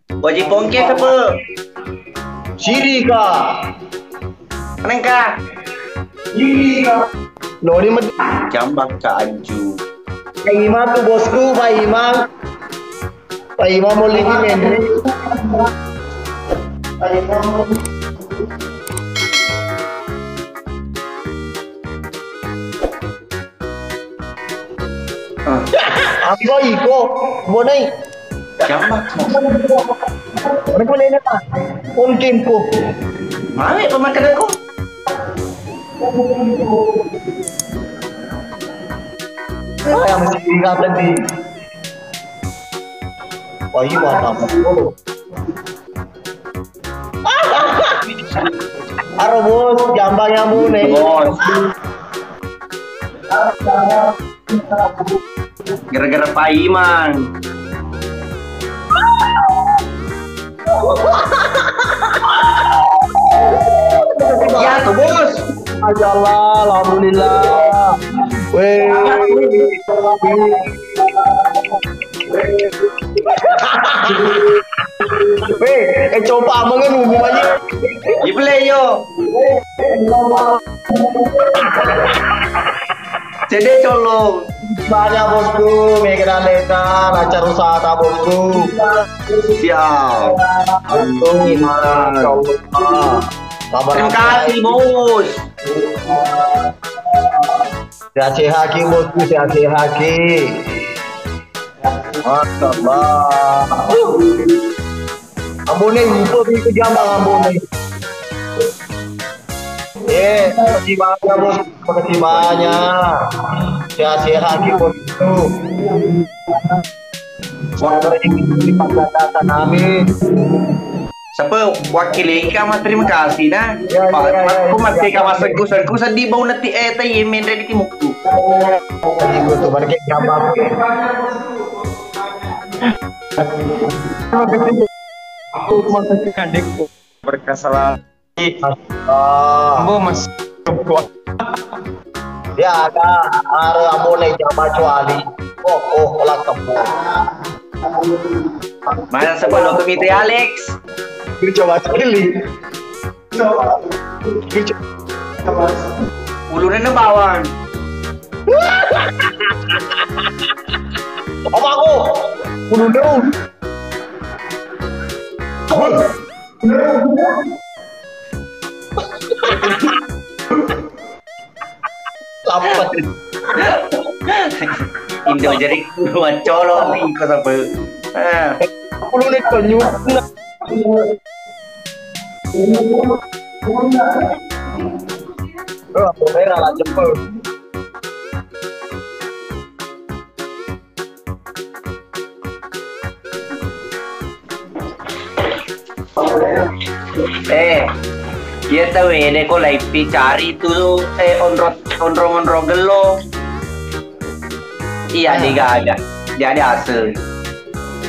Wajib pongke apa? Siri kah? Neng kah? Siri kah? Lo ni Jambak ka Aju. Pak Imam tu bosku, Pak Imam. Pak Imam mau lagi Mendri. Pak Imam. Apa iko? Mau naik? Jambak mo. Ano ko na pa? Full game ko. Mami pemakan aku. Kaya masih ingatan di. Wah, iya apa? Aro bos, jambangnya mune. Bos. Gara-gara Pak Iman. Ya tuh bos. Masyaallah, alhamdulillah. Weh. Weh, coba amangan hubung aja. Ible yo. Jadi colong. Banyak bosku, Mega Leka, lancar usaha bosku. Siap. Untung iman. Terima kasih bos. Sehat bosku, sehat. Masyaallah. Ambone lupa pergi ke Jambang Ambone. Makasih banyak bos, makasih banyak. Sehat bosku. Semoga lipat gandakan amin. Siapa wakil ika mas terima kasih nah. Ya, Aku masih kawas aku sedih bau nanti tayi main dari timukku. Ibu tuh balik Jambang. Aku masih adikku berkesalahan. Mas Ya ada Ambone Jambang cuali. Oh, olah kampung. Mana sebelum komite Alex? Coba sekali. Ulunnya na bawang. Apa aku? Bunuh dong. Lapat. Indo jadi dua colong nih kau siapa? Bunuh nih penyuk. Merah lah jempol. Dia tahu ini kok lagi cari tuh onrong gelo. Iya dia ada hasil.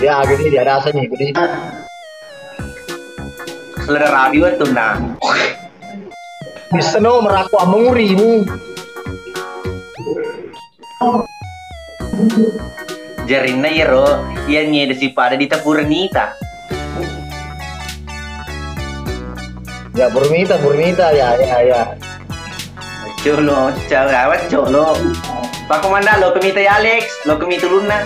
Ya gini dia ada rasanya gini. Selera radio tuh nah. Bisa no meraku mengurimu. Jarina ya ro, yang ngede si pada di Purnita. Ya Burnita ya. Colo, cawat colo. Pak Komandan lo kemita ya Alex, lo kemita Luna.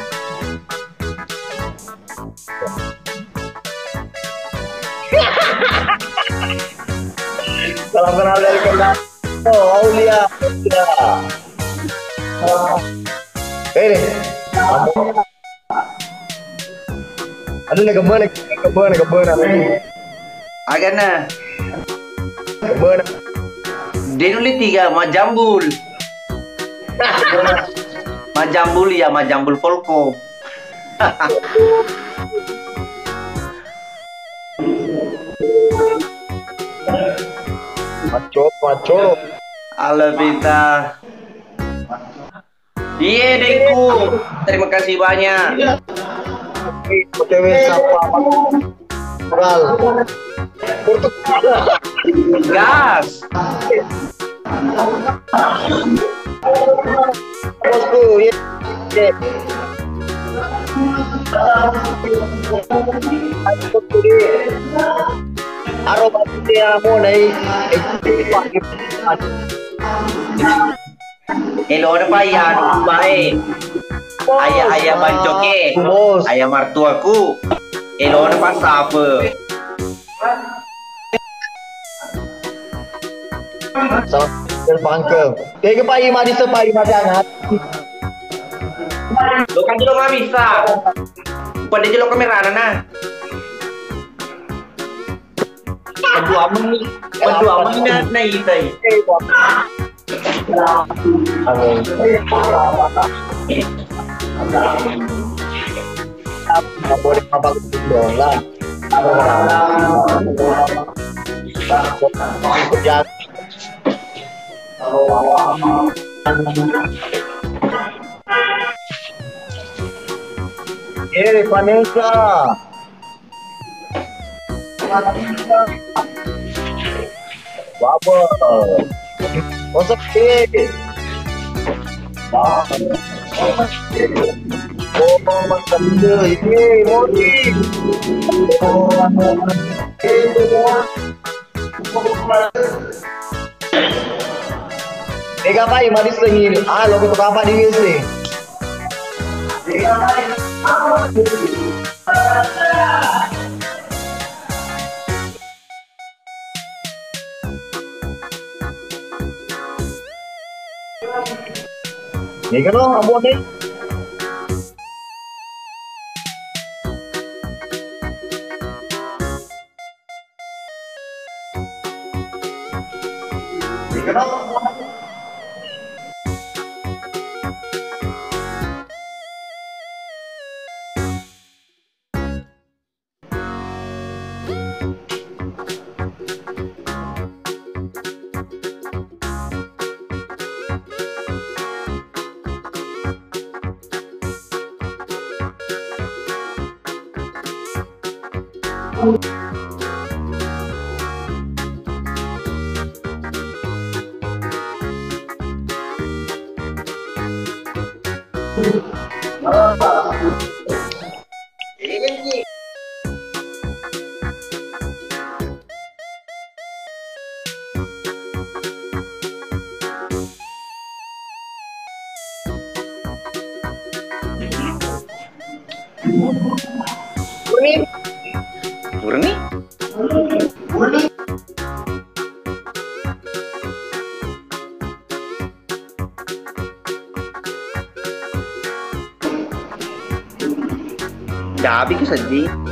Salam kenal dari Kendal. Oh, Aulia. Ini. Ada kemana? Agana. Kemana? Denuli 3 majambul. Majambul Polko. Maco. Halo Bita. Iya Deku. Terima kasih banyak. OTW siapa? Moral. Gas. Bosku, ya. Aroma dia mo na Hello na pa yan, bae. Ayah bancoke. Bos. Ayah martuaku. Hello na pa sapa. Sa bangka. Kaya ke pai mari sepai mari hangat. Lo kan lo nggak bisa. Pada jelo kamera na. Berdua menit na itay. Boleh mabag dolar. Kerja. Vanessa. Baba. What's up, kid? Oh, macam dia. Ini, Modi. Ega pai, mari sengil. Ah, logo tu apa di WC? Ega no, abo ni. Ega no. Murni? Gabi ko sa G.